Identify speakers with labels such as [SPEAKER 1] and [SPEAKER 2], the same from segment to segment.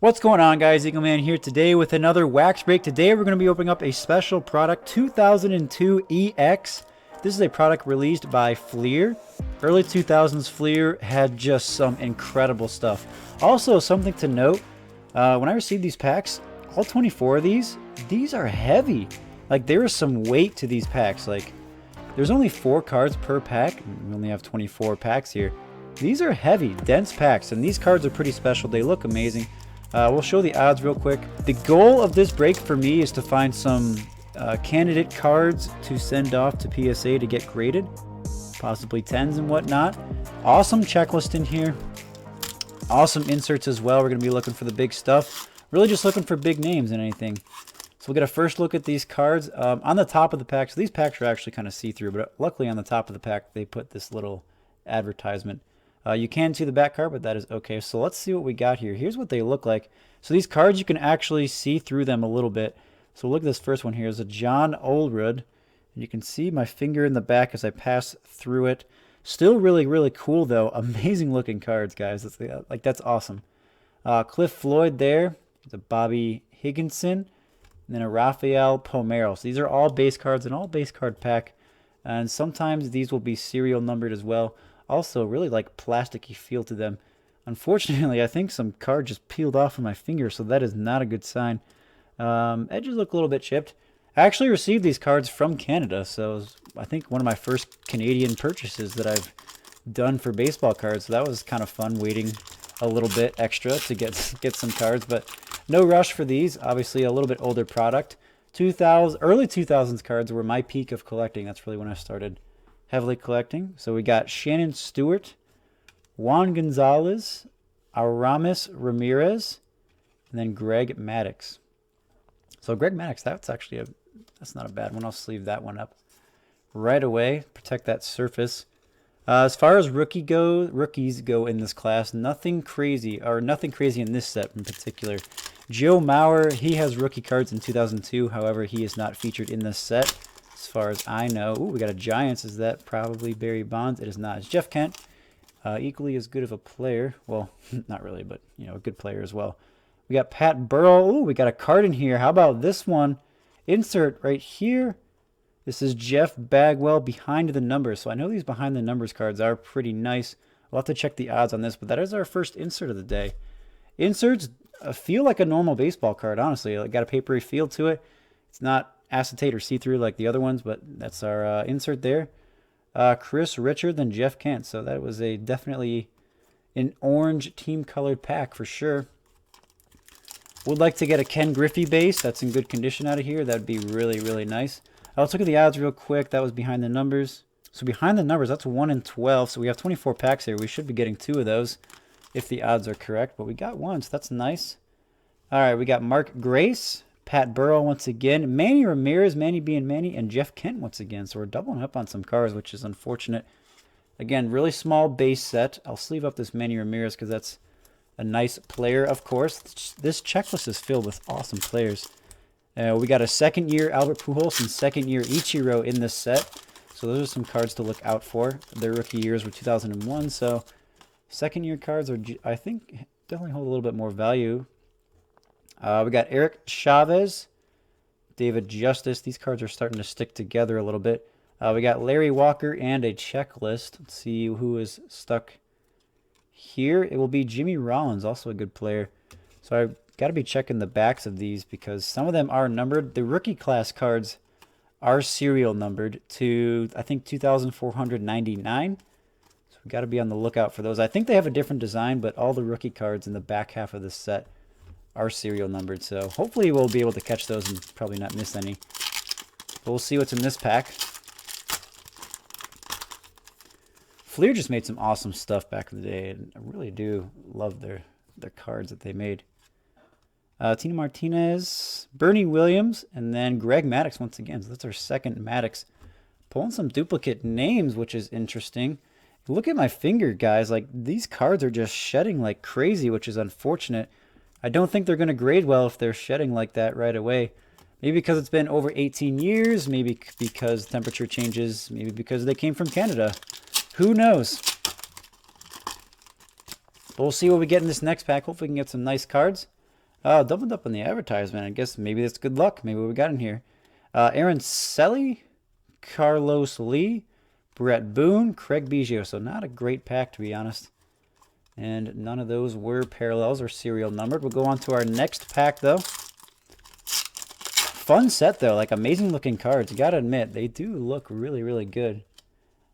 [SPEAKER 1] What's going on, guys? Eagleman here today with another wax break. Today we're going to be opening up a special product, 2002 EX. This is a product released by Fleer. Early 2000s Fleer had just some incredible stuff. Also, something to note, when I received these packs, all 24 of these are heavy. Like, there is some weight to these packs. Like, there's only 4 cards per pack. We only have 24 packs here. These are heavy, dense packs, and these cards are pretty special. They look amazing. We'll show the odds real quick. The goal of this break for me is to find some candidate cards to send off to PSA to get graded, possibly 10s and whatnot. Awesome checklist in here. Awesome inserts as well. We're going to be looking for the big stuff. Really just looking for big names and anything. So we'll get a first look at these cards. On the top of the pack, so these packs are actually kind of see-through, but luckily on the top of the pack they put this little advertisement. You can see the back card, but that is okay. So let's see what we got here. Here's what they look like. So these cards, you can actually see through them a little bit. So look at this first one here. It's a John Olerud. And you can see my finger in the back as I pass through it. Still really, really cool, though. Amazing looking cards, guys. That's awesome. Cliff Floyd there. There's a Bobby Higginson. And then a Rafael Pomero. So these are all base cards, an all base card pack. And sometimes these will be serial numbered as well. Also, really like plasticky feel to them. Unfortunately, I think some card just peeled off of my finger, so that is not a good sign. Edges look a little bit chipped. I actually received these cards from Canada, so it was, I think, one of my first Canadian purchases that I've done for baseball cards. So that was kind of fun, waiting a little bit extra to get some cards, but no rush for these. Obviously, a little bit older product. Early 2000s cards were my peak of collecting. That's really when I started heavily collecting. So we got Shannon Stewart, Juan Gonzalez, Aramis Ramirez, and then Greg Maddux. So Greg Maddux, that's not a bad one. I'll sleeve that one up right away. Protect that surface. As far as rookies go in this class, nothing crazy in this set in particular. Joe Mauer, he has rookie cards in 2002. However, he is not featured in this set. As far as I know. Ooh, we got a Giants. Is that probably Barry Bonds? It is not. It's Jeff Kent. Equally as good of a player. Well, not really, but, you know, a good player as well. We got Pat Burrell. Ooh, we got a card in here. How about this one? Insert right here. This is Jeff Bagwell behind the numbers. So I know these behind the numbers cards are pretty nice. We'll have to check the odds on this, but that is our first insert of the day. Inserts feel like a normal baseball card, honestly. It got a papery feel to it. It's not acetate or see-through like the other ones, but that's our insert there. Chris Richard, then Jeff Kent. So that was definitely an orange team-colored pack for sure. Would like to get a Ken Griffey base. That's in good condition out of here. That'd be really, really nice. Let's look at the odds real quick. That was behind the numbers. So behind the numbers, that's 1 in 12. So we have 24 packs here. We should be getting 2 of those if the odds are correct. But we got 1, so that's nice. All right, we got Mark Grace, Pat Burrell once again, Manny Ramirez, Manny being Manny, and Jeff Kent once again. So we're doubling up on some cards, which is unfortunate. Again, really small base set. I'll sleeve up this Manny Ramirez because that's a nice player, of course. This checklist is filled with awesome players. We got a second-year Albert Pujols and second-year Ichiro in this set. So those are some cards to look out for. Their rookie years were 2001, so second-year cards are, I think, definitely hold a little bit more value. We got Eric Chavez, David Justice. These cards are starting to stick together a little bit. We got Larry Walker and a checklist. Let's see who is stuck here. It will be Jimmy Rollins, also a good player. So I've got to be checking the backs of these because some of them are numbered. The rookie class cards are serial numbered to, I think, 2,499. So we've got to be on the lookout for those. I think they have a different design, but all the rookie cards in the back half of this set are serial numbered, so hopefully we'll be able to catch those and probably not miss any. But we'll see what's in this pack. Fleer just made some awesome stuff back in the day, and I really do love their cards that they made. Tina Martinez, Bernie Williams, and then Greg Maddux once again. So that's our second Maddux. Pulling some duplicate names, which is interesting. Look at my finger, guys. Like, these cards are just shedding like crazy, which is unfortunate. I don't think they're going to grade well if they're shedding like that right away. Maybe because it's been over 18 years. Maybe because temperature changes. Maybe because they came from Canada. Who knows? But we'll see what we get in this next pack. Hopefully we can get some nice cards. Doubled up on the advertisement. I guess maybe that's good luck. Maybe what we got in here. Aaron Selly, Carlos Lee, Brett Boone, Craig Biggio. So not a great pack, to be honest. And none of those were parallels or serial numbered. We'll go on to our next pack, though. Fun set, though. Like, amazing looking cards. You got to admit, they do look really, really good.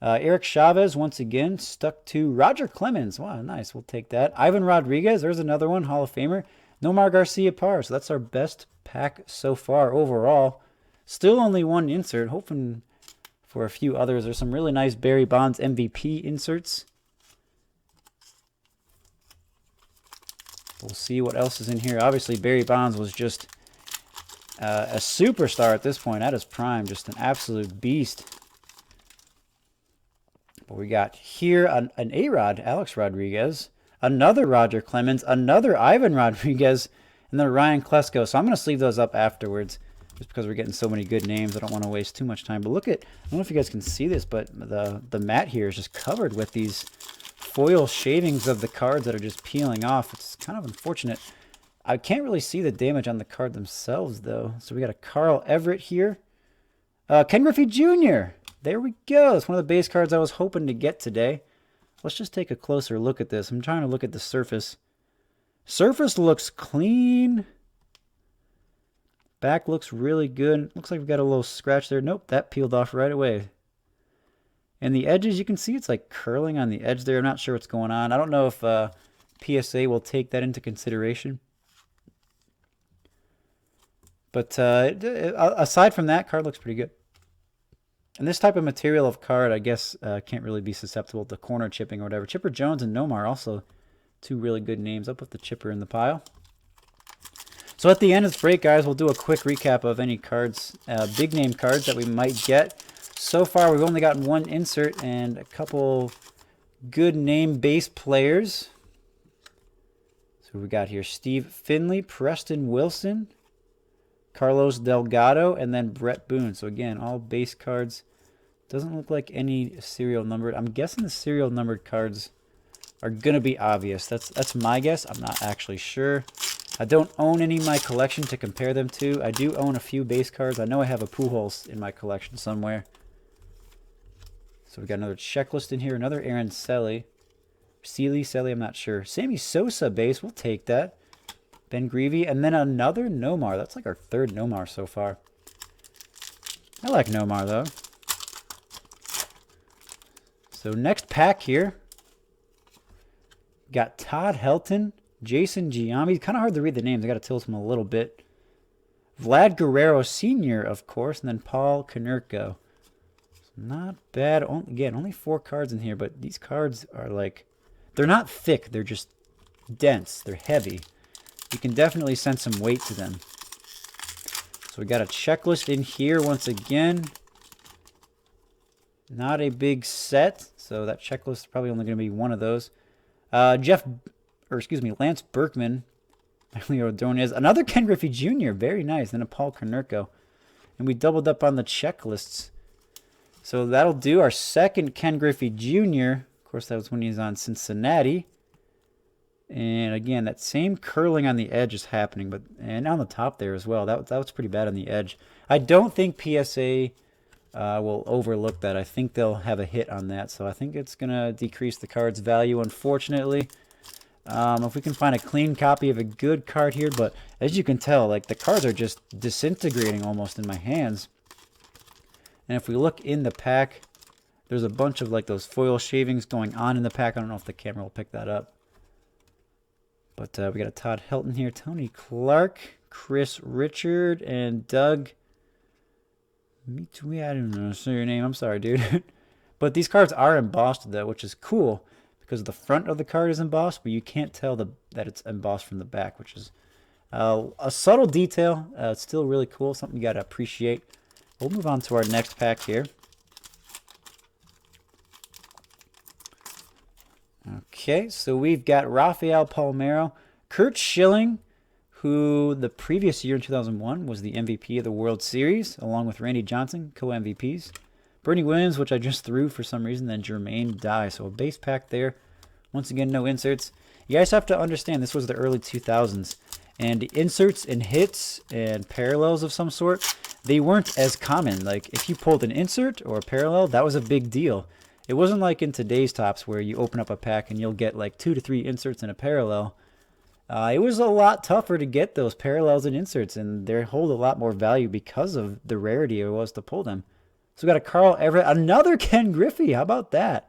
[SPEAKER 1] Eric Chavez, once again, stuck to Roger Clemens. Wow, nice. We'll take that. Ivan Rodriguez, there's another one, Hall of Famer. Nomar Garcia Parr. So that's our best pack so far overall. Still only one insert. Hoping for a few others. There's some really nice Barry Bonds MVP inserts. We'll see what else is in here. Obviously, Barry Bonds was just a superstar at this point, at his prime. Just an absolute beast. But we got here an A-Rod, Alex Rodriguez. Another Roger Clemens. Another Ivan Rodriguez. And then Ryan Klesko. So I'm going to sleeve those up afterwards. Just because we're getting so many good names. I don't want to waste too much time. But look at, I don't know if you guys can see this, but the mat here is just covered with these foil shavings of the cards that are just peeling off. It's kind of unfortunate. I can't really see the damage on the card themselves, though. So we got a Carl Everett here. Ken Griffey Jr. There we go. It's one of the base cards I was hoping to get today. Let's just take a closer look at this. I'm trying to look at the surface. Surface looks clean. Back looks really good. Looks like we've got a little scratch there. Nope, that peeled off right away. And the edges, you can see it's like curling on the edge there. I'm not sure what's going on. I don't know if PSA will take that into consideration. But aside from that, card looks pretty good. And this type of material of card, I guess, can't really be susceptible to corner chipping or whatever. Chipper Jones and Nomar also two really good names. I'll put the Chipper in the pile. So at the end of this break, guys, we'll do a quick recap of any cards, big name cards that we might get. So far, we've only gotten one insert and a couple good name base players. So we got here Steve Finley, Preston Wilson, Carlos Delgado, and then Brett Boone. So again, all base cards. Doesn't look like any serial numbered. I'm guessing the serial numbered cards are going to be obvious. That's my guess. I'm not actually sure. I don't own any in my collection to compare them to. I do own a few base cards. I know I have a Pujols in my collection somewhere. So we got another checklist in here. Another Aaron Selly. Selly, I'm not sure. Sammy Sosa base. We'll take that. Ben Grievey. And then another Nomar. That's like our third Nomar so far. I like Nomar, though. So next pack here. Got Todd Helton. Jason Giambi. Kind of hard to read the names. I got to tilt them a little bit. Vlad Guerrero Sr., of course. And then Paul Konerko. Not bad. Again, only 4 cards in here. But these cards are like... They're not thick. They're just dense. They're heavy. You can definitely sense some weight to them. So we got a checklist in here once again. Not a big set. So that checklist is probably only going to be one of those. Lance Berkman, Emilio Ordonez, another Ken Griffey Jr., very nice, then a Paul Konerko. And we doubled up on the checklists. So that'll do our second Ken Griffey Jr. Of course, that was when he was on Cincinnati. And again, that same curling on the edge is happening, and on the top there as well. That was pretty bad on the edge. I don't think PSA will overlook that. I think they'll have a hit on that, so I think it's going to decrease the card's value, unfortunately. If we can find a clean copy of a good card here, but as you can tell, like the cards are just disintegrating almost in my hands. And if we look in the pack, there's a bunch of like those foil shavings going on in the pack. I don't know if the camera will pick that up. But we got a Todd Helton here, Tony Clark, Chris Richard, and Doug. I don't know your name. I'm sorry, dude. But these cards are embossed, though, which is cool. Because the front of the card is embossed, but you can't tell that it's embossed from the back, which is a subtle detail. It's still really cool, something you got to appreciate. We'll move on to our next pack here. Okay, so we've got Rafael Palmeiro, Kurt Schilling, who the previous year in 2001 was the MVP of the World Series, along with Randy Johnson, co-MVPs. Bernie Williams, which I just threw for some reason, then Jermaine Dye. So a base pack there. Once again, no inserts. You guys have to understand, this was the early 2000s. And inserts and hits and parallels of some sort, they weren't as common. Like if you pulled an insert or a parallel, that was a big deal. It wasn't like in today's tops where you open up a pack and you'll get like 2 to 3 inserts and a parallel. It was a lot tougher to get those parallels and inserts, and they hold a lot more value because of the rarity it was to pull them. So we got a Carl Everett, another Ken Griffey. How about that?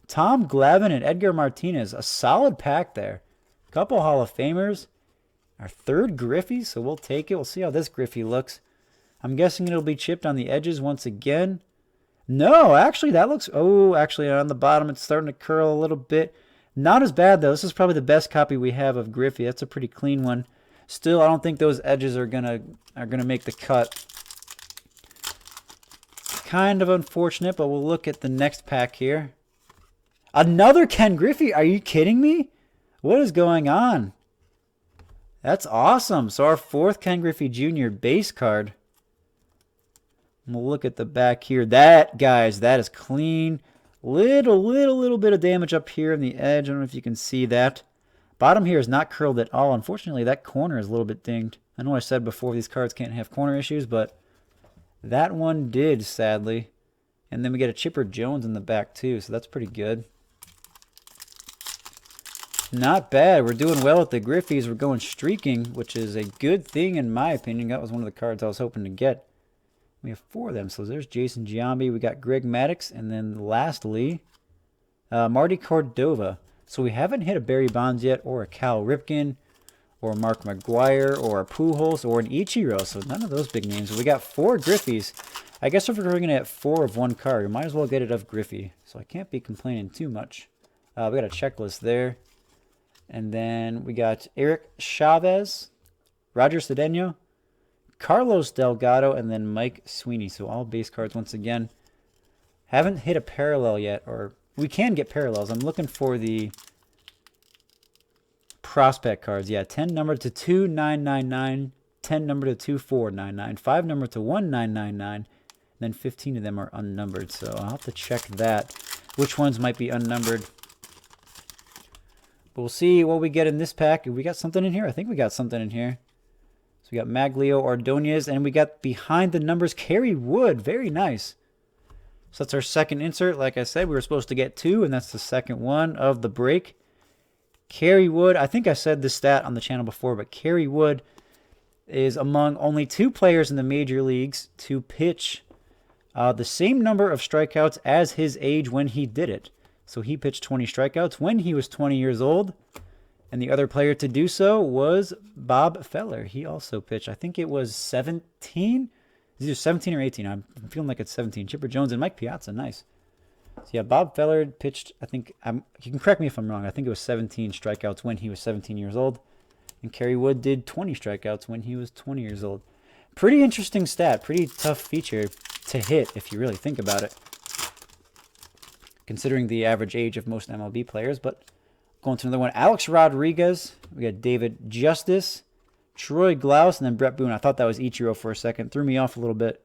[SPEAKER 1] Tom Glavine and Edgar Martinez. A solid pack there. Couple Hall of Famers. Our third Griffey, so we'll take it. We'll see how this Griffey looks. I'm guessing it'll be chipped on the edges once again. No, actually that looks... Oh, actually on the bottom it's starting to curl a little bit. Not as bad, though. This is probably the best copy we have of Griffey. That's a pretty clean one. Still, I don't think those edges are gonna make the cut. Kind of unfortunate, but we'll look at the next pack here. Another Ken Griffey? Are you kidding me? What is going on? That's awesome. So our fourth Ken Griffey Jr. base card. We'll look at the back here. That, guys, that is clean. Little bit of damage up here in the edge. I don't know if you can see that. Bottom here is not curled at all. Unfortunately, that corner is a little bit dinged. I know I said before these cards can't have corner issues, but that one did, sadly. And then we get a Chipper Jones in the back, too, so that's pretty good. Not bad. We're doing well with the Griffies. We're going streaking, which is a good thing in my opinion. That was one of the cards I was hoping to get. We have 4 of them. So there's Jason Giambi. We got Greg Maddux. And then lastly, Marty Cordova. So we haven't hit a Barry Bonds yet, or a Cal Ripken, or a Mark McGwire, or a Pujols, or an Ichiro. So none of those big names. We got 4 Griffies. I guess if we're going to get 4 of one card, we might as well get it of Griffey. So I can't be complaining too much. We got a checklist there. And then we got Eric Chavez, Roger Cedeno, Carlos Delgado, and then Mike Sweeney. So all base cards once again. Haven't hit a parallel yet, or we can get parallels. I'm looking for the prospect cards. Yeah, 10 number to 2999, 10 number to 2499, 5 number to 1999, then 15 of them are unnumbered. So I'll have to check that, which ones might be unnumbered. But we'll see what we get in this pack. We got something in here? I think we got something in here. So we got Maglio Ordonez, and we got behind the numbers Kerry Wood. Very nice. So that's our second insert. Like I said, we were supposed to get 2, and that's the second one of the break. Kerry Wood, I think I said this stat on the channel before, but Kerry Wood is among only 2 players in the major leagues to pitch the same number of strikeouts as his age when he did it. So he pitched 20 strikeouts when he was 20 years old. And the other player to do so was Bob Feller. He also pitched, I think it was 17? Is it 17 or 18? I'm feeling like it's 17. Chipper Jones and Mike Piazza, nice. So yeah, Bob Feller pitched, I think, you can correct me if I'm wrong, I think it was 17 strikeouts when he was 17 years old. And Kerry Wood did 20 strikeouts when he was 20 years old. Pretty interesting stat, pretty tough feature to hit if you really think about it, considering the average age of most MLB players. But going to another one, Alex Rodriguez. We got David Justice, Troy Glaus, and then Brett Boone. I thought that was Ichiro for a second. Threw me off a little bit.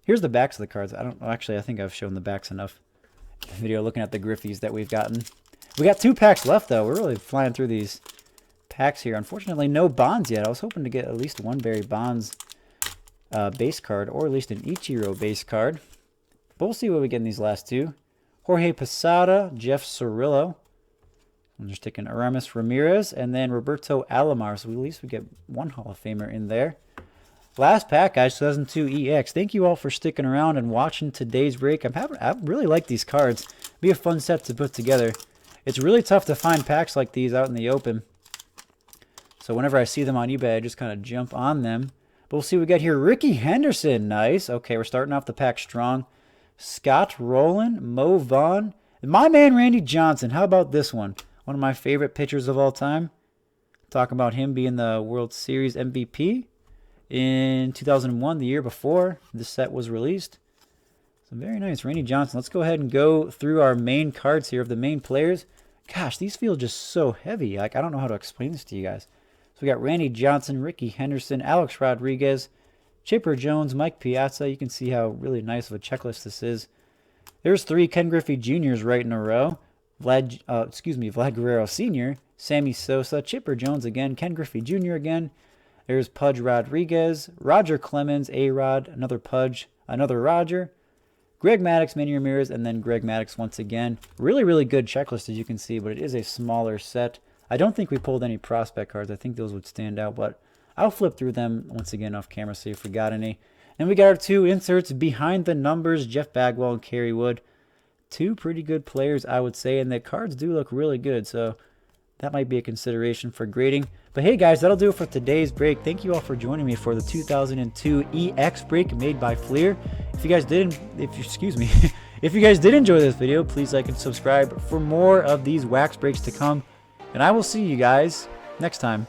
[SPEAKER 1] Here's the backs of the cards. Actually, I think I've shown the backs enough in the video looking at the Griffies that we've gotten. We got 2 packs left, though. We're really flying through these packs here. Unfortunately, no Bonds yet. I was hoping to get at least one Barry Bonds base card, or at least an Ichiro base card. But we'll see what we get in these last 2. Jorge Posada, Jeff Cirillo. I'm just taking Aramis Ramirez, and then Roberto Alomar. So at least we get 1 Hall of Famer in there. Last pack, guys, 2002 EX. Thank you all for sticking around and watching today's break. I really like these cards. It'll be a fun set to put together. It's really tough to find packs like these out in the open. So whenever I see them on eBay, I just kind of jump on them. But we'll see what we got here. Ricky Henderson, nice. Okay, we're starting off the pack strong. Scott Rowland, Mo Vaughn, and my man Randy Johnson. How about this one? One of my favorite pitchers of all time. Talk about him being the World Series MVP in 2001, the year before this set was released. So very nice, Randy Johnson. Let's go ahead and go through our main cards here of the main players. Gosh, these feel just so heavy. Like, I don't know how to explain this to you guys. So we got Randy Johnson, Ricky Henderson, Alex Rodriguez, Chipper Jones, Mike Piazza. You can see how really nice of a checklist this is. There's 3 Ken Griffey Jr.'s right in a row. Vlad Guerrero Sr., Sammy Sosa, Chipper Jones again, Ken Griffey Jr. again. There's Pudge Rodriguez, Roger Clemens, A-Rod, another Pudge, another Roger, Greg Maddux, Manny Ramirez, and then Greg Maddux once again. Really, really good checklist, as you can see, but it is a smaller set. I don't think we pulled any prospect cards. I think those would stand out, but I'll flip through them once again off camera, see if we got any. And we got our 2 inserts behind the numbers, Jeff Bagwell and Kerry Wood. 2 pretty good players, I would say, and the cards do look really good, so that might be a consideration for grading. But hey guys, that'll do it for today's break. Thank you all for joining me for the 2002 EX break made by Fleer. If you guys did enjoy this video, please like and subscribe for more of these wax breaks to come. And I will see you guys next time.